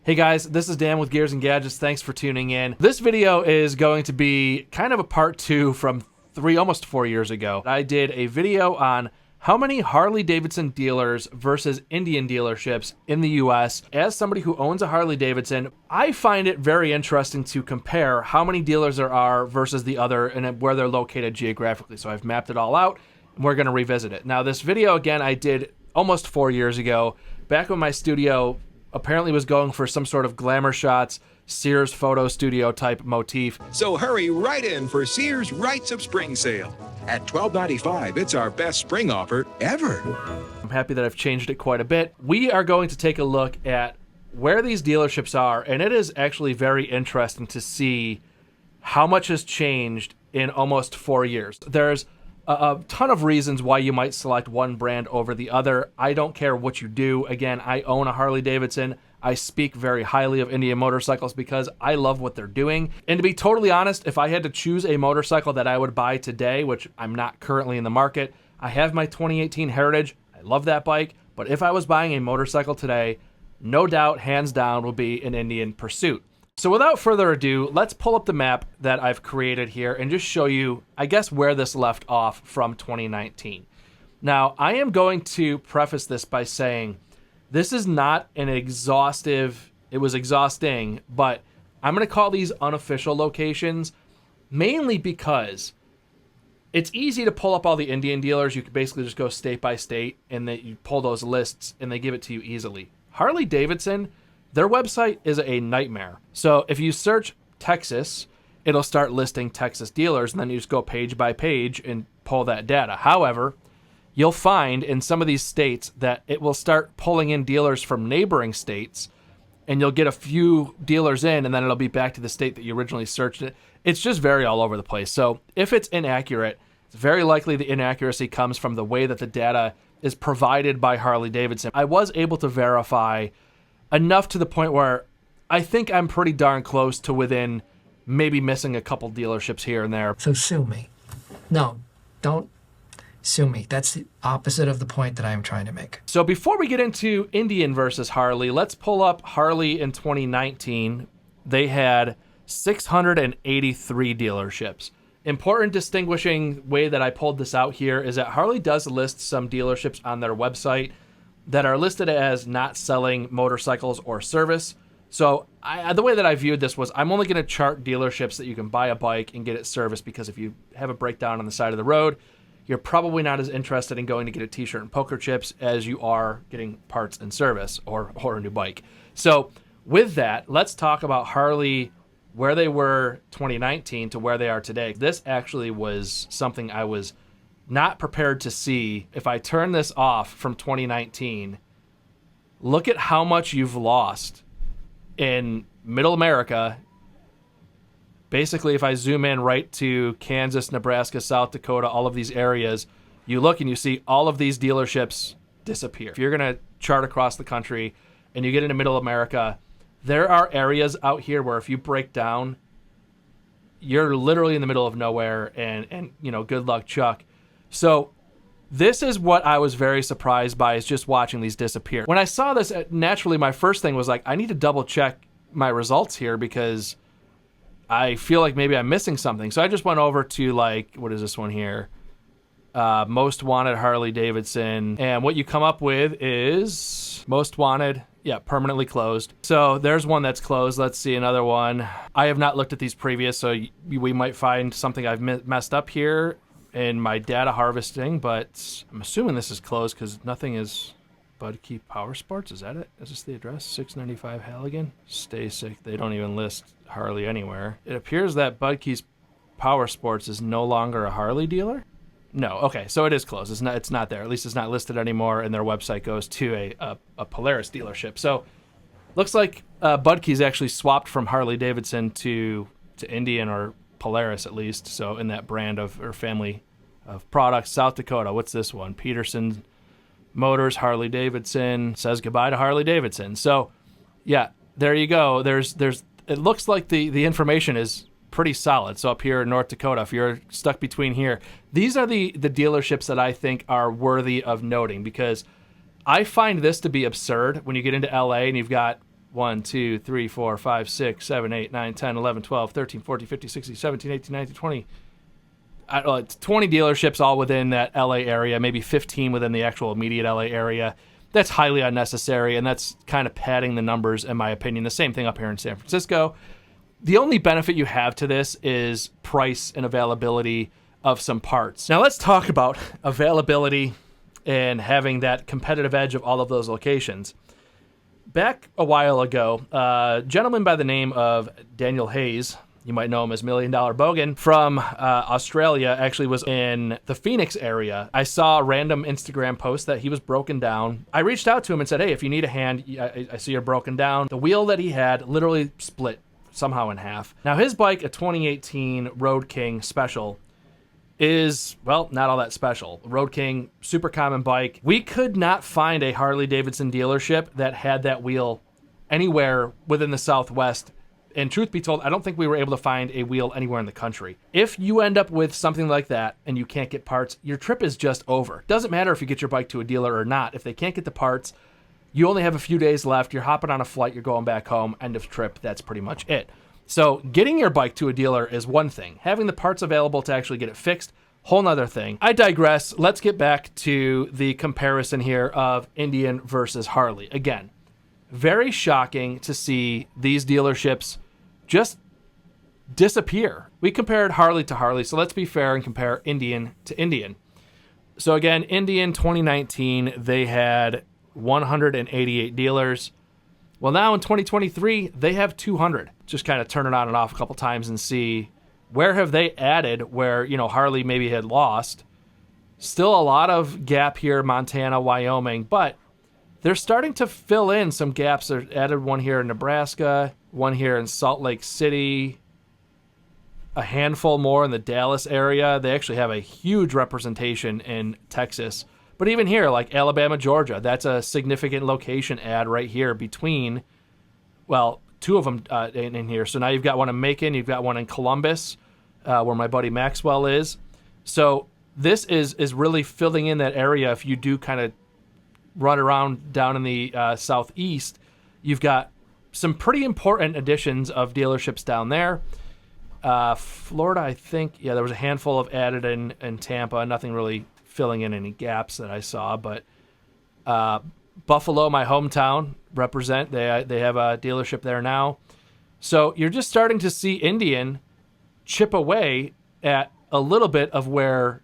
Hey guys, this is Dan with Gears and Gadgets. Thanks for tuning in. This video is going to be kind of a part two from almost 4 years ago. I did a video on how many Harley-Davidson dealers versus Indian dealerships in the US. As somebody who owns a Harley-Davidson, I find it very interesting to compare how many dealers there are versus the other and where they're located geographically. So I've mapped it all out and we're gonna revisit it. Now this video, again, I did almost 4 years ago, back when my studio apparently was going for some sort of glamour shots, Sears photo studio type motif. So hurry right in for Sears Rights of Spring Sale. At $12.95, it's our best spring offer ever. I'm happy that I've changed it quite a bit. We are going to take a look at where these dealerships are, and it is actually very interesting to see how much has changed in almost 4 years. There's a ton of reasons why you might select one brand over the other. I don't care what you do. Again, I own a Harley-Davidson. I speak very highly of Indian motorcycles because I love what they're doing. And to be totally honest, if I had to choose a motorcycle that I would buy today, which I'm not currently in the market, I have my 2018 Heritage. I love that bike. But if I was buying a motorcycle today, no doubt, hands down, will be an Indian Pursuit. So without further ado, let's pull up the map that I've created here and just show you, I guess, where this left off from 2019. Now, I am going to preface this by saying this is not an exhaustive, it was exhausting, but I'm going to call these unofficial locations mainly because it's easy to pull up all the Indian dealers. You could basically just go state by state and then you pull those lists and they give it to you easily. Harley-Davidson, their website is a nightmare. So if you search Texas, it'll start listing Texas dealers, and then you just go page by page and pull that data. However, you'll find in some of these states that it will start pulling in dealers from neighboring states, and you'll get a few dealers in, and then it'll be back to the state that you originally searched it. It's just very all over the place. So if it's inaccurate, it's very likely the inaccuracy comes from the way that the data is provided by Harley-Davidson. I was able to verify enough to the point where I think I'm pretty darn close to within maybe missing a couple dealerships here and there. So sue me. No, don't sue me. That's the opposite of the point that I'm trying to make. So before we get into Indian versus Harley, let's pull up Harley in 2019. They had 683 dealerships. Important distinguishing way that I pulled this out here is that Harley does list some dealerships on their website that are listed as not selling motorcycles or service. So the way that I viewed this was I'm only going to chart dealerships that you can buy a bike and get it serviced, because if you have a breakdown on the side of the road, you're probably not as interested in going to get a t-shirt and poker chips as you are getting parts and service or a new bike. So with that, let's talk about Harley, where they were 2019 to where they are today. This actually was something I was not prepared to see. If I turn this off from 2019, look at how much you've lost in middle America. Basically, if I zoom in right to Kansas, Nebraska, South Dakota, all of these areas, you look and you see all of these dealerships disappear. If you're going to chart across the country and you get into middle America, there are areas out here where if you break down, you're literally in the middle of nowhere, and you know, good luck, Chuck. So this is what I was very surprised by, is just watching these disappear. When I saw this, naturally my first thing was like, I need to double check my results here because I feel like maybe I'm missing something. So I just went over to, like, what is this one here? Most wanted Harley-Davidson. And what you come up with is most wanted, yeah, permanently closed. So there's one that's closed. Let's see another one. I have not looked at these previous, so we might find something I've messed up here in my data harvesting, but I'm assuming this is closed because nothing is. Budkey Power Sports, is that it? Is this the address? 695 Halligan? Stay sick. They don't even list Harley anywhere. It appears that Budkey's Power Sports is no longer a Harley dealer. No, okay, so it is closed. It's not there. At least it's not listed anymore, and their website goes to a Polaris dealership. So looks like Budkey's actually swapped from Harley-Davidson to Indian or Polaris, at least. So in that brand of, or family of products. South Dakota, what's this one? Peterson Motors, Harley-Davidson, says goodbye to Harley-Davidson. So yeah, there you go. There's it looks like the information is pretty solid. So up here in North Dakota, if you're stuck between here, these are the dealerships that I think are worthy of noting, because I find this to be absurd when you get into LA and you've got 1, 2, 3, 4, 5, 6, 7, 8, 9, 10, 11, 12, 13, 14, 15, 16, 17, 18, 19, 20. It's 20 dealerships all within that LA area, maybe 15 within the actual immediate LA area. That's highly unnecessary, and that's kind of padding the numbers, in my opinion. The same thing up here in San Francisco. The only benefit you have to this is price and availability of some parts. Now let's talk about availability and having that competitive edge of all of those locations. Back a while ago, a gentleman by the name of Daniel Hayes, you might know him as $1 Million Bogan, from Australia, actually was in the Phoenix area. I saw a random Instagram post that he was broken down. I reached out to him and said, hey, if you need a hand, I see you're broken down. The wheel that he had literally split somehow in half. Now his bike, a 2018 Road King Special, is, well, not all that special. Road King, super common bike. We could not find a Harley-Davidson dealership that had that wheel anywhere within the Southwest. And truth be told, I don't think we were able to find a wheel anywhere in the country. If you end up with something like that and you can't get parts, your trip is just over. Doesn't matter if you get your bike to a dealer or not. If they can't get the parts, you only have a few days left. You're hopping on a flight. You're going back home. End of trip. That's pretty much it. So getting your bike to a dealer is one thing. Having the parts available to actually get it fixed, whole nother thing. I digress. Let's get back to the comparison here of Indian versus Harley. Again, very shocking to see these dealerships just disappear. We compared Harley to Harley, so let's be fair and compare Indian to Indian. So again, Indian 2019, they had 188 dealers. Well, now in 2023, they have 200. Just kind of turn it on and off a couple times and see where have they added where, you know, Harley maybe had lost. Still a lot of gap here, Montana, Wyoming, but they're starting to fill in some gaps. They added one here in Nebraska, one here in Salt Lake City, a handful more in the Dallas area. They actually have a huge representation in Texas. But even here, like Alabama, Georgia, that's a significant location add right here between, well, two of them in here. So now you've got one in Macon, you've got one in Columbus, where my buddy Maxwell is. So this is really filling in that area. If you do kind of run around down in the southeast, you've got some pretty important additions of dealerships down there. Florida, I think, yeah, there was a handful of added in Tampa, nothing really filling in any gaps that I saw, but Buffalo, my hometown, represent. They have a dealership there now. So you're just starting to see Indian chip away at a little bit of where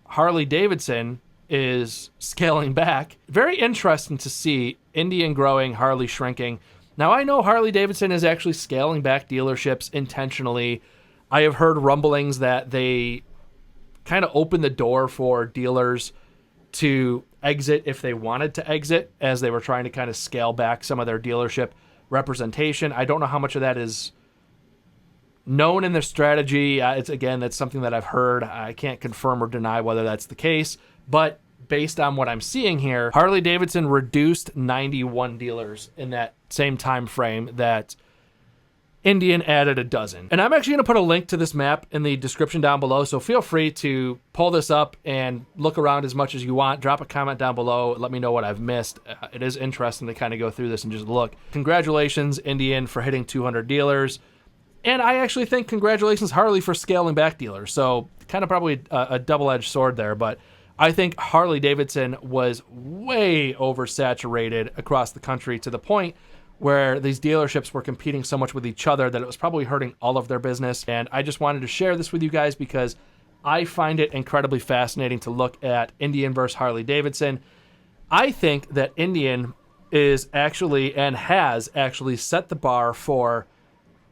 Harley-Davidson is scaling back. Very interesting to see Indian growing, Harley shrinking. Now, I know Harley-Davidson is actually scaling back dealerships intentionally. I have heard rumblings that they kind of opened the door for dealers to exit if they wanted to exit, as they were trying to kind of scale back some of their dealership representation. I don't know how much of that is known in their strategy. That's something that I've heard. I can't confirm or deny whether that's the case, but based on what I'm seeing here, Harley-Davidson reduced 91 dealers in that same time frame that Indian added a dozen. And I'm actually going to put a link to this map in the description down below, so feel free to pull this up and look around as much as you want. Drop a comment down below. Let me know what I've missed. It is interesting to kind of go through this and just look. Congratulations, Indian, for hitting 200 dealers. And I actually think congratulations, Harley, for scaling back dealers. So kind of probably a double-edged sword there, but I think Harley-Davidson was way oversaturated across the country to the point where these dealerships were competing so much with each other that it was probably hurting all of their business. And I just wanted to share this with you guys because I find it incredibly fascinating to look at Indian versus Harley-Davidson. I think that Indian is actually and has actually set the bar for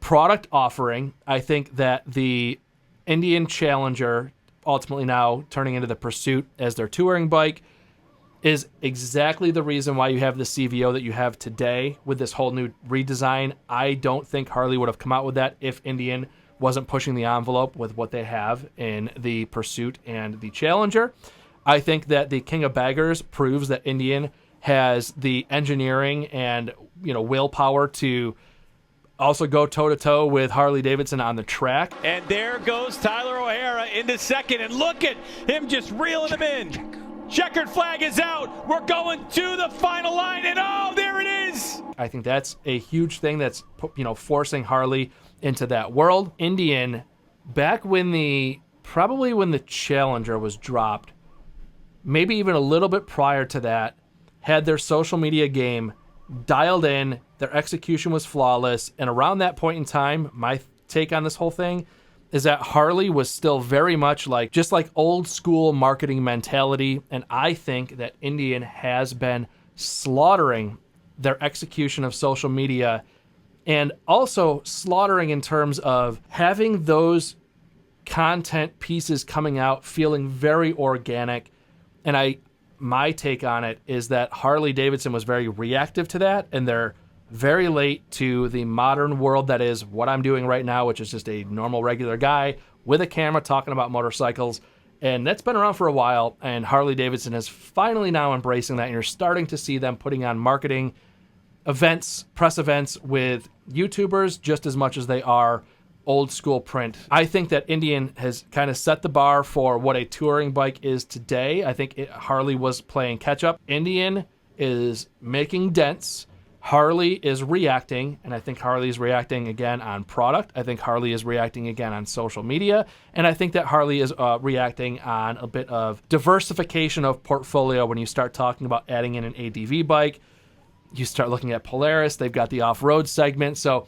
product offering. I think that the Indian Challenger, ultimately now turning into the Pursuit as their touring bike, is exactly the reason why you have the CVO that you have today with this whole new redesign. I don't think Harley would have come out with that if Indian wasn't pushing the envelope with what they have in the Pursuit and the Challenger. I think that the King of Baggers proves that Indian has the engineering and, willpower to also go toe-to-toe with Harley-Davidson on the track. And there goes Tyler O'Hara into second, and look at him just reeling him in. Checkered flag is out. We're going to the final line, and oh, there it is. is. I think that's a huge thing that's, forcing Harley into that world. Indian, back when probably when the Challenger was dropped, maybe even a little bit prior to that, had their social media game dialed in. Their execution was flawless. And around that point in time, my take on this whole thing is that Harley was still very much just like old school marketing mentality. And I think that Indian has been slaughtering their execution of social media, and also slaughtering in terms of having those content pieces coming out feeling very organic. And my take on it is that Harley-Davidson was very reactive to that, and they're very late to the modern world that is what I'm doing right now, which is just a normal, regular guy with a camera talking about motorcycles. And that's been around for a while, and Harley-Davidson is finally now embracing that, and you're starting to see them putting on marketing events, press events with YouTubers just as much as they are old school print. I think that Indian has kind of set the bar for what a touring bike is today. I think Harley was playing catch up. Indian is making dents. Harley is reacting, and I think Harley is reacting again on product. I think Harley is reacting again on social media, and I think that Harley is reacting on a bit of diversification of portfolio. When you start talking about adding in an ADV bike, you start looking at Polaris, they've got the off-road segment. So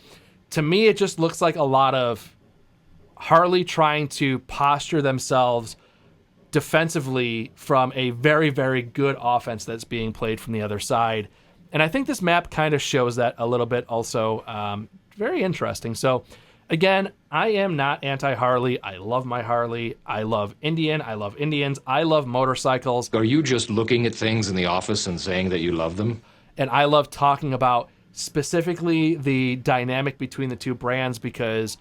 to me, it just looks like a lot of Harley trying to posture themselves defensively from a very, very good offense that's being played from the other side. And I think this map kind of shows that a little bit also. Very interesting. So again, I am not anti-Harley. I love my Harley. I love Indian. I love Indians. I love motorcycles. Are you just looking at things in the office and saying that you love them? And I love talking about specifically the dynamic between the two brands, because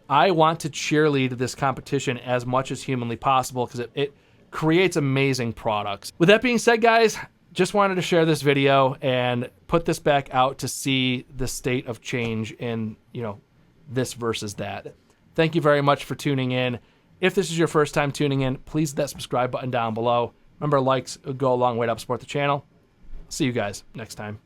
I want to cheerlead this competition as much as humanly possible, because it creates amazing products. With that being said, guys, just wanted to share this video and put this back out to see the state of change in, this versus that. Thank you very much for tuning in. If this is your first time tuning in, please hit that subscribe button down below. Remember, likes go a long way to help support the channel. See you guys next time.